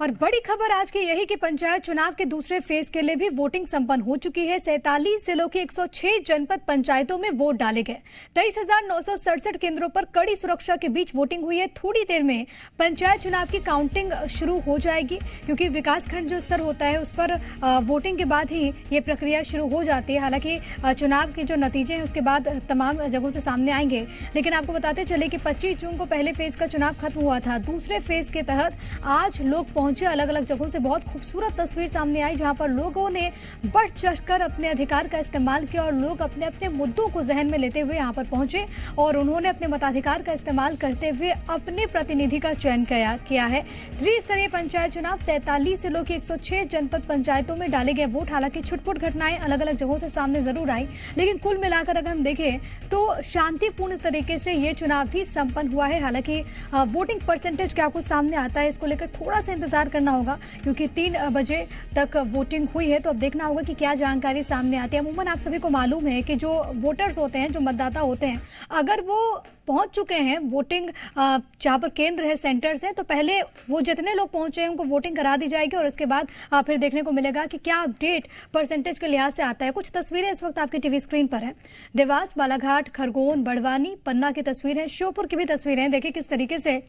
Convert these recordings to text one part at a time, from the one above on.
और बड़ी खबर आज की यही कि पंचायत चुनाव के दूसरे फेज के लिए भी वोटिंग संपन्न हो चुकी है। 47 जिलों की 106 जनपद पंचायतों में वोट डाले गए। 23,967 केंद्रों पर कड़ी सुरक्षा के बीच वोटिंग हुई है। थोड़ी देर में पंचायत चुनाव की काउंटिंग शुरू हो जाएगी, क्योंकि विकासखंड जो स्तर होता है उस पर वोटिंग के बाद ही ये प्रक्रिया शुरू हो जाती है। हालांकि चुनाव के जो नतीजे हैं उसके बाद तमाम जगहों से सामने आएंगे, लेकिन आपको बताते चले कि 25 जून को पहले फेज का चुनाव खत्म हुआ था। दूसरे फेज के तहत आज लोग पहुंचे। अलग अलग जगहों से बहुत खूबसूरत तस्वीर सामने आई, जहां पर लोगों ने बढ़ चढ़कर अपने अधिकार का इस्तेमाल किया और लोग अपने अपने मुद्दों को जहन में लेते हुए यहां पर पहुंचे और उन्होंने अपने मताधिकार का इस्तेमाल करते हुए अपने प्रतिनिधि का चयन किया है। त्रिस्तरीय पंचायत चुनाव 47 जिलों की 106 जनपद पंचायतों में डाले गए वोट। हालांकि छुटपुट घटनाएं अलग अलग जगहों से सामने जरूर आई, लेकिन कुल मिलाकर अगर हम देखें तो शांतिपूर्ण तरीके से ये चुनाव भी संपन्न हुआ है। हालांकि वोटिंग परसेंटेज क्या कुछ सामने आता है इसको लेकर थोड़ा सा इंतजार करना होगा, क्योंकि 3 बजे तक वोटिंग हुई है, तो अब देखना होगा कि क्या जानकारी सामने आती है। अमूमन आप सभी को मालूम है कि जो वोटर्स होते हैं, जो मतदाता होते हैं, अगर वो पहुंच चुके हैं वोटिंग जहां पर केंद्र है, सेंटर्स हैं, तो पहले वो जितने लोग पहुंचे हैं उनको वोटिंग करा दी जाएगी और उसके बाद फिर देखने को मिलेगा कि क्या अपडेट परसेंटेज के लिहाज से आता है। कुछ तस्वीरें इस वक्त आपकी टीवी स्क्रीन पर है। देवास, बालाघाट, खरगोन, बड़वानी, पन्ना की तस्वीरें, श्योपुर की भी तस्वीरें। देखिए किस तरीके से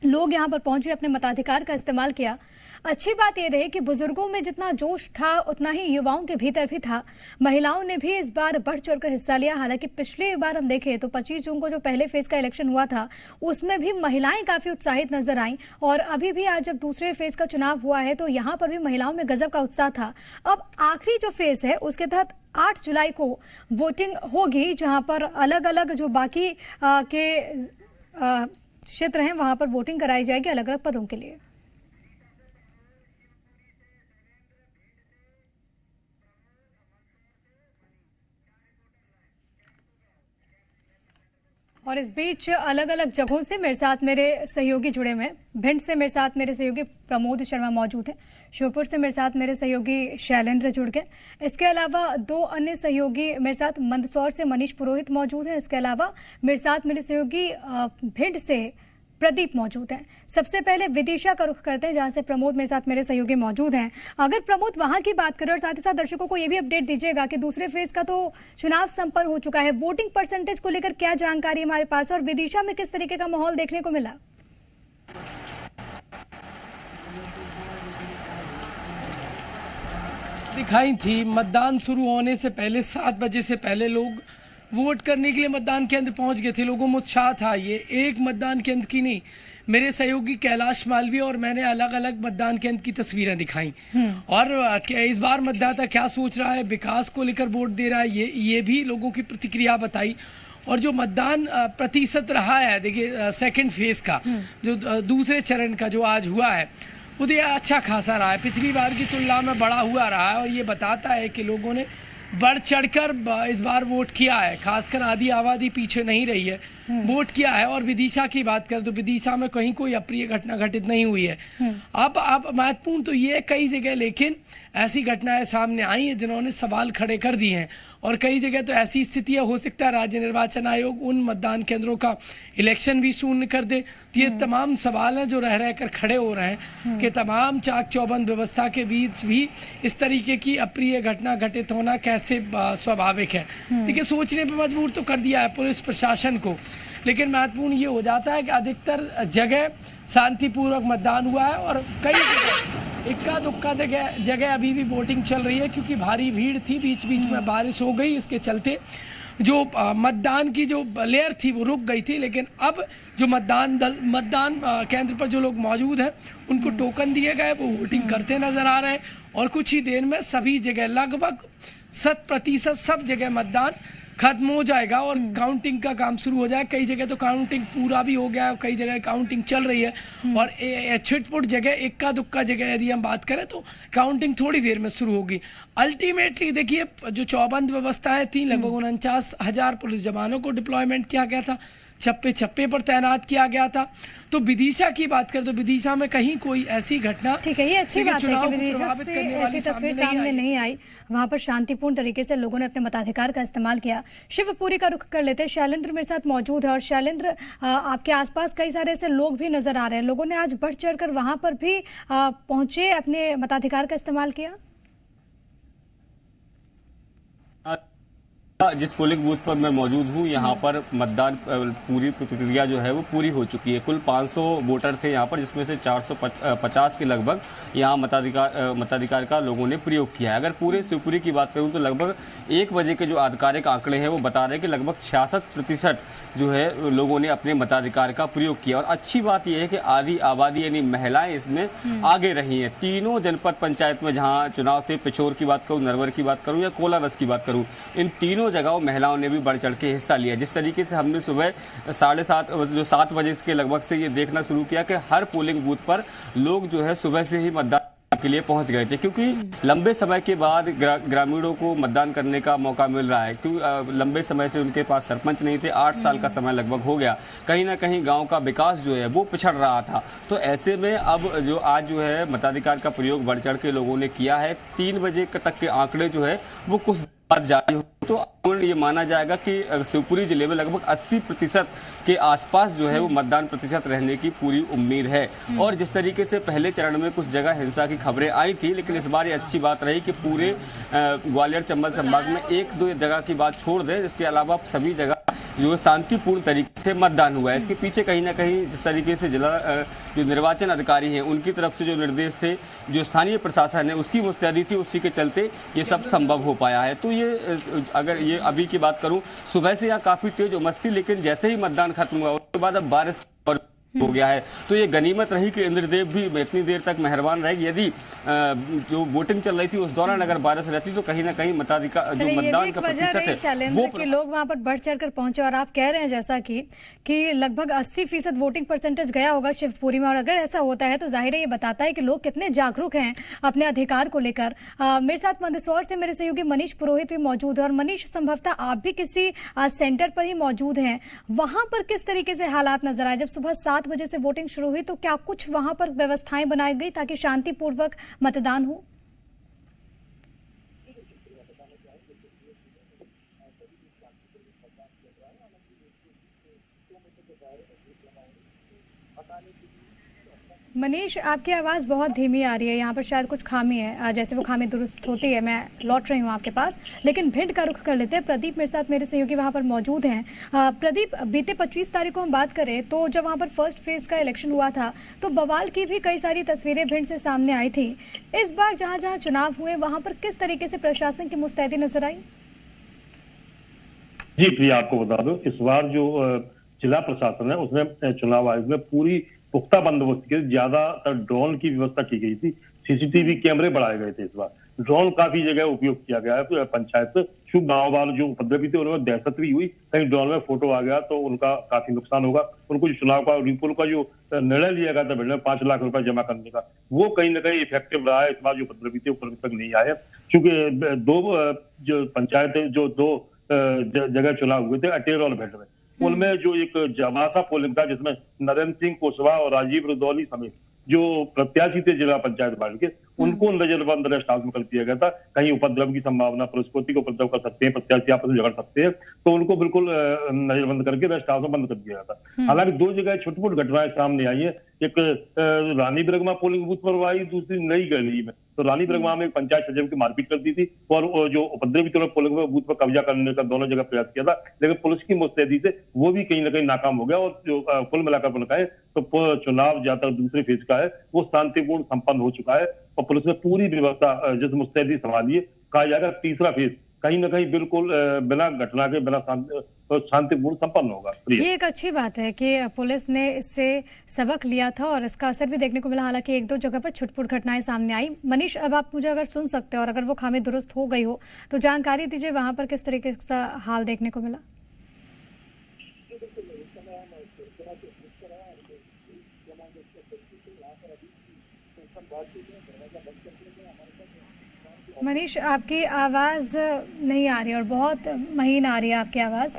लोग यहां पर पहुंचे, अपने मताधिकार का इस्तेमाल किया। अच्छी बात यह रही कि बुजुर्गों में जितना जोश था उतना ही युवाओं के भीतर भी था। महिलाओं ने भी इस बार बढ़ चढ़कर हिस्सा लिया। हालांकि पिछली बार हम देखें तो 25 जून को जो पहले फेज का इलेक्शन हुआ था उसमें भी महिलाएं काफी उत्साहित नजर आईं, और अभी भी आज जब दूसरे फेज का चुनाव हुआ है तो यहाँ पर भी महिलाओं में गजब का उत्साह था। अब आखिरी जो फेज है उसके तहत 8 जुलाई को वोटिंग होगी, जहाँ पर अलग अलग जो बाकी के क्षेत्र हैं वहां पर वोटिंग कराई जाएगी अलग अलग पदों के लिए। और इस बीच अलग अलग जगहों से मेरे साथ मेरे सहयोगी जुड़े हुए हैं। भिंड से मेरे साथ मेरे सहयोगी प्रमोद शर्मा मौजूद हैं। श्योपुर से मेरे साथ मेरे सहयोगी शैलेंद्र जुड़ गए। इसके अलावा 2 अन्य सहयोगी मेरे साथ मंदसौर से मनीष पुरोहित मौजूद हैं। इसके अलावा मेरे साथ मेरे सहयोगी भिंड से प्रदीप मौजूद हैं। सबसे पहले विदिशा का रुख करते हैं, जहां से प्रमोद मेरे साथ मेरे सहयोगी मौजूद हैं। अगर प्रमोद वहां की बात करें और साथ ही साथ दर्शकों को ये भी अपडेट दीजिएगा कि दूसरे फेज का तो चुनाव संपन्न हो चुका है, वोटिंग परसेंटेज को लेकर क्या जानकारी हमारे पास, और विदिशा में किस तरीके का माहौल देखने को मिला? दिखाई थी मतदान शुरू होने से पहले 7 बजे से पहले लोग वोट करने के लिए मतदान केंद्र पहुंच गए थे। लोगों में उत्साह था। ये एक मतदान केंद्र की नहीं, मेरे सहयोगी कैलाश मालवीय और मैंने अलग अलग मतदान केंद्र की तस्वीरें दिखाई। और इस बार मतदाता क्या सोच रहा है, विकास को लेकर वोट दे रहा है, ये भी लोगों की प्रतिक्रिया बताई। और जो मतदान प्रतिशत रहा है, देखिए सेकेंड फेज का जो दूसरे चरण का जो आज हुआ है वो अच्छा खासा रहा है। पिछली बार की तुलना में बढ़ा हुआ रहा है और ये बताता है कि लोगों ने बढ़ चढ़कर इस बार वोट किया है। खासकर आधी आबादी पीछे नहीं रही है, वोट किया है। और विदिशा की बात करें तो विदिशा में कहीं कोई अप्रिय घटना घटित नहीं हुई है। अब महत्वपूर्ण तो ये कई जगह लेकिन ऐसी घटनाएं सामने आई हैं जिन्होंने सवाल खड़े कर दिए हैं, और कई जगह तो ऐसी स्थितियां हो सकता है राज्य निर्वाचन आयोग उन मतदान केंद्रों का इलेक्शन भी शून्य कर दे। तो ये तमाम सवाल हैं जो रह कर खड़े हो रहे हैं कि तमाम चाक चौबंद व्यवस्था के बीच भी इस तरीके की अप्रिय घटना घटित होना कैसे स्वाभाविक है। देखिए सोचने पर मजबूर तो कर दिया है पुलिस प्रशासन को, लेकिन महत्वपूर्ण ये हो जाता है कि अधिकतर जगह शांतिपूर्वक मतदान हुआ है और कई जगह इक्का दुक्का जगह अभी भी वोटिंग चल रही है, क्योंकि भारी भीड़ थी, बीच बीच में बारिश हो गई, इसके चलते जो मतदान की जो लेयर थी वो रुक गई थी। लेकिन अब जो मतदान केंद्र पर जो लोग मौजूद हैं उनको टोकन दिए गए, वो वोटिंग करते नजर आ रहे हैं और कुछ ही देर में सभी जगह लगभग 100% सब जगह मतदान खत्म हो जाएगा और काउंटिंग का काम शुरू हो जाएगा। कई जगह तो काउंटिंग पूरा भी हो गया है, कई जगह काउंटिंग चल रही है और छिटपुट जगह इक्का दुक्का जगह यदि हम बात करें तो काउंटिंग थोड़ी देर में शुरू होगी। अल्टीमेटली देखिए जो चौबंद व्यवस्थाएं थी, लगभग 49,000 पुलिस जवानों को डिप्लॉयमेंट किया गया था, चप्पे चप्पे पर तैनात किया गया था। तो विदिशा की बात करें तो विदिशा में कहीं कोई ऐसी घटना, ठीक है, ये अच्छी बात है कि विदिशा प्रभावित से करने ऐसी वाली तस्वीर सामने नहीं आई। वहां पर शांतिपूर्ण तरीके से लोगों ने अपने मताधिकार का इस्तेमाल किया। शिवपुरी का रुख कर लेते हैं, शैलेंद्र मेरे साथ मौजूद है। और शैलेंद्र, आपके आसपास कई सारे ऐसे लोग भी नजर आ रहे हैं, लोगों ने आज बढ़ चढ़कर वहां पर भी पहुंचे, अपने मताधिकार का इस्तेमाल किया। जिस पोलिंग बूथ पर मैं मौजूद हूं, यहां पर मतदान पूरी प्रक्रिया जो है वो पूरी हो चुकी है। कुल 500 वोटर थे यहां पर, जिसमें से 450 के लगभग यहां मताधिकार का लोगों ने प्रयोग किया है। अगर पूरे शिवपुरी की बात करूं तो लगभग 1 बजे के जो आधिकारिक आंकड़े हैं वो बता रहे हैं कि लगभग 66% जो है लोगों ने अपने मताधिकार का प्रयोग किया। और अच्छी बात यह है कि आधी आबादी यानी महिलाएं इसमें आगे रही हैं। तीनों जनपद पंचायत में जहां चुनाव थे, पिछोर की बात करूं, नरवर की बात करूं या कोलारस की बात करूं, इन तीनों जगहों महिलाओं ने भी बढ़ चढ़ के हिस्सा लिया। जिस तरीके से हमने सुबह 7:30 बजे के लगभग से ये देखना शुरू किया कि हर पोलिंग बूथ पर लोग जो है सुबह से ही मतदान के लिए पहुंच गए थे, क्योंकि लंबे समय के बाद ग्रामीणों को मतदान करने का मौका मिल रहा है। क्योंकि लंबे समय से उनके पास सरपंच नहीं थे, 8 साल का समय लगभग हो गया। कहीं ना कहीं गांव का विकास जो है वो पिछड़ रहा था। तो ऐसे में अब जो आज जो है मताधिकार का प्रयोग बढ़ चढ़ के लोगों ने किया है। 3 बजे तक के आंकड़े जो है वो कुछ बाद जारी हो तो ये माना जाएगा कि शिवपुरी जिले में लगभग 80% के आसपास जो है वो मतदान प्रतिशत रहने की पूरी उम्मीद है। और जिस तरीके से पहले चरण में कुछ जगह हिंसा की खबरें आई थी, लेकिन इस बार ये अच्छी बात रही कि पूरे ग्वालियर चंबल संभाग में 1-2 जगह की बात छोड़ दें, इसके अलावा सभी जगह जो शांतिपूर्ण तरीके से मतदान हुआ है। इसके पीछे कहीं ना कहीं जिस तरीके से जिला जो निर्वाचन अधिकारी हैं उनकी तरफ से जो निर्देश थे, जो स्थानीय प्रशासन है उसकी मुस्तैदी थी, उसी के चलते ये सब संभव हो पाया है। तो ये अगर ये अभी की बात करूं, सुबह से यहाँ काफी तेज उमस थी, लेकिन जैसे ही मतदान खत्म हुआ उसके बाद अब बारिश हो गया है। तो ये गनीमत रही कि इंद्रदेव भी इतनी देर तक मेहरबान रहेगी। यदि जो वोटिंग चल रही थी उस दौरान अगर बारिश रहती तो कहीं ना कहीं मताधिकार जो मतदान का प्रतिशत है वो लोग वहां पर बढ़ चढ़कर पहुंचे। और आप कह रहे हैं जैसा कि लगभग 80% वोटिंग परसेंटेज गया होगा शिवपुरी में। और अगर ऐसा होता है तो जाहिर है ये बताता है कि लोग कितने जागरूक हैं अपने अधिकार को लेकर। मेरे साथ मंदसौर से मेरे सहयोगी मनीष पुरोहित भी मौजूद है। और मनीष, संभवतः आप भी किसी सेंटर पर ही मौजूद हैं, वहां पर किस तरीके से हालात नजर आए? जब सुबह 7 बजे से वोटिंग शुरू हुई तो क्या कुछ वहां पर व्यवस्थाएं बनाई गई ताकि शांतिपूर्वक मतदान हो? मनीष, आपकी आवाज़ बहुत धीमी आ रही है, यहाँ पर शायद कुछ खामी है। जैसे वो खामी दुरुस्त होती है मैं लौट रही हूँ आपके पास। लेकिन भिंड का रुख कर लेते हैं। प्रदीप मेरे साथ, मेरे सहयोगी वहाँ पर मौजूद हैं। प्रदीप, बीते 25 तारीख को हम बात करें तो जब वहाँ पर फर्स्ट फेज का इलेक्शन हुआ था तो बवाल की भी कई सारी तस्वीरें भिंड से सामने आई थी। इस बार जहाँ जहाँ चुनाव हुए वहाँ पर किस तरीके से प्रशासन की मुस्तैदी नजर आई? जी प्रिया, आपको बता दो, इस बार जो जिला प्रशासन है उसने चुनाव आयोग में पूरी पुख्ता बंदोबस्त के ज्यादातर ड्रोन की व्यवस्था की गई थी। सीसीटीवी कैमरे बढ़ाए गए थे। इस बार ड्रोन काफी जगह उपयोग किया गया है। पंचायत शुभ गाँव वाले जो उपद्रवी थे उन्हें दहशत भी हुई, कहीं ड्रोन में फोटो आ गया तो उनका काफी नुकसान होगा। उनको जो चुनाव का रिपोर्ट का जो निर्णय लिया गया था भिंड में 5 लाख रुपए जमा करने का, वो कहीं ना कहीं इफेक्टिव रहा है। इस बार जो उपद्रवी थे वो तक नहीं आए, क्योंकि 2 जो पंचायतें जो 2 जगह चुनाव हुए थे अटेर और भिंड में, उनमें जो एक जमासा पोलिंग था जिसमें नरेंद्र सिंह कुशवाहा और राजीव रुदौली समेत जो प्रत्याशी थे जिला पंचायत वार्ड के, उनको नजरबंद रेस्ट हाउस में कर दिया गया था। कहीं उपद्रव की संभावना, पुलिसपति को उपद्रव कर सकते हैं, प्रत्याशी आपस में झगड़ सकते हैं, तो उनको बिल्कुल नजरबंद करके रेस्ट हाउस में बंद कर दिया गया था। हालांकि 2 जगह छोटी-छोटी घटनाएं सामने आई है। एक रानी बिरगमा पोलिंग बूथ पर आई, दूसरी नई गली में। तो रानी बिरगमा में पंचायत सचिव की मारपीट कर दी थी और जो उपद्रवी तौर पर पोलिंग बूथ पर कब्जा करने का दोनों जगह प्रयास किया था, लेकिन पुलिस की मुस्तैदी से वो भी कहीं ना कहीं नाकाम हो गया। और जो कुल मिलाकर बताएं तो चुनाव ज्यादातर दूसरे फेज का है वो शांतिपूर्ण संपन्न हो चुका है और पुलिस ने पूरी व्यवस्था जिस मुस्तैदी संभाली है। कहा जाएगा तीसरा फेज कहीं ना कहीं बिल्कुल बिना घटना के, बिना शांतिपूर्ण संपन्न होगा। ये एक अच्छी बात है कि पुलिस ने इससे सबक लिया था और इसका असर भी देखने को मिला। हालांकि 1-2 जगह पर छुटपुट घटनाएं सामने आई। मनीष, अब आप मुझे अगर सुन सकते हो और अगर वो खामी दुरुस्त हो गई हो तो जानकारी दीजिए वहां पर किस तरीके का हाल देखने को मिला। मनीष, आपकी आवाज़ नहीं आ रही और बहुत महीन आ रही है आपकी आवाज़।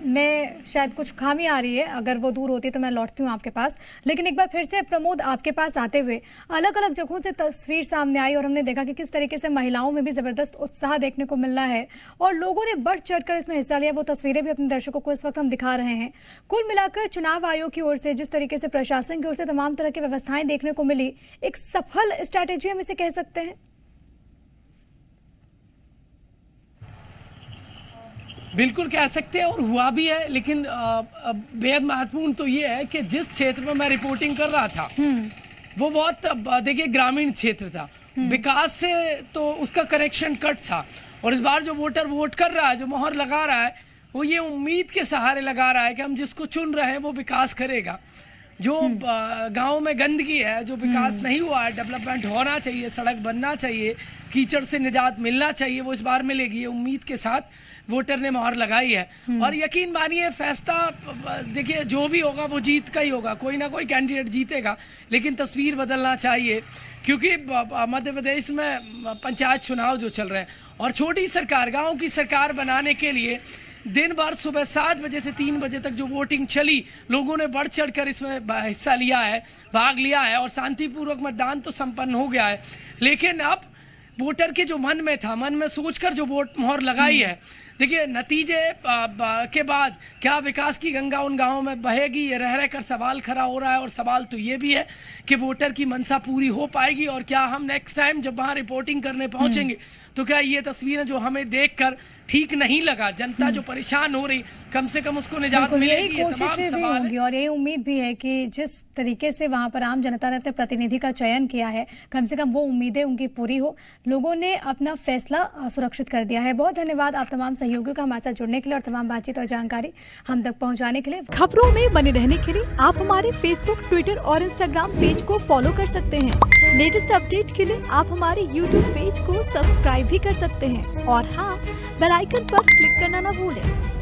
मैं शायद कुछ खामी आ रही है, अगर वो दूर होती है तो मैं लौटती हूँ आपके पास। लेकिन एक बार फिर से प्रमोद, आपके पास आते हुए अलग अलग जगहों से तस्वीर सामने आई और हमने देखा कि किस तरीके से महिलाओं में भी ज़बरदस्त उत्साह देखने को मिल रहा है और लोगों ने बढ़ चढ़कर इसमें हिस्सा लिया। वो तस्वीरें भी अपने दर्शकों को इस वक्त हम दिखा रहे हैं। कुल मिलाकर चुनाव आयोग की ओर से जिस तरीके से प्रशासन की ओर से तमाम तरह की व्यवस्थाएं देखने को मिली, एक सफल स्ट्रैटेजी हम इसे कह सकते हैं। बिल्कुल कह सकते हैं और हुआ भी है, लेकिन बेहद महत्वपूर्ण तो ये है कि जिस क्षेत्र में मैं रिपोर्टिंग कर रहा था वो बहुत, देखिए, ग्रामीण क्षेत्र था। विकास से तो उसका कनेक्शन कट था और इस बार जो वोटर वोट कर रहा है, जो मोहर लगा रहा है, वो ये उम्मीद के सहारे लगा रहा है कि हम जिसको चुन रहे हैं वो विकास करेगा। जो गांव में गंदगी है, जो विकास नहीं हुआ है, डेवलपमेंट होना चाहिए, सड़क बनना चाहिए, कीचड़ से निजात मिलना चाहिए, वो इस बार मिलेगी। ये उम्मीद के साथ वोटर ने मोहर लगाई है और यकीन मानिए फैसला, देखिए, जो भी होगा वो जीत का ही होगा। कोई ना कोई कैंडिडेट जीतेगा, लेकिन तस्वीर बदलना चाहिए क्योंकि मध्य प्रदेश में पंचायत चुनाव जो चल रहे हैं और छोटी सरकार, गाँव की सरकार बनाने के लिए दिन भर सुबह 7 बजे से 3 बजे तक जो वोटिंग चली, लोगों ने बढ़ चढ़कर इसमें हिस्सा लिया है, भाग लिया है और शांतिपूर्वक मतदान तो संपन्न हो गया है। लेकिन अब वोटर के जो मन में था, मन में सोचकर जो वोट मोहर लगाई है, देखिए, नतीजे के बाद क्या विकास की गंगा उन गांवों में बहेगी, ये रह रहकर सवाल खड़ा हो रहा है। और सवाल तो ये भी है कि वोटर की मनसा पूरी हो पाएगी और क्या हम नेक्स्ट टाइम जब वहाँ रिपोर्टिंग करने पहुंचेंगे तो क्या ये तस्वीरें जो हमें देखकर ठीक नहीं लगा, जनता जो परेशान हो रही, कम से कम उसको निजात मिलेगी। यही कोशिशें भी होंगी और यही उम्मीद भी है कि जिस तरीके से वहां पर आम जनता ने अपने प्रतिनिधि का चयन किया है, कम से कम वो उम्मीदें उनकी पूरी हो। लोगों ने अपना फैसला सुरक्षित कर दिया है। बहुत धन्यवाद आप तमाम सहयोगियों का हमारे साथ जुड़ने के लिए और तमाम बातचीत और जानकारी हम तक पहुँचाने के लिए। खबरों में बने रहने के लिए आप हमारे फेसबुक, ट्विटर और इंस्टाग्राम पेज को फॉलो कर सकते हैं। लेटेस्ट अपडेट के लिए आप हमारे यूट्यूब पेज को सब्सक्राइब भी कर सकते हैं और हाँ, बेल आइकन पर क्लिक करना ना भूलें।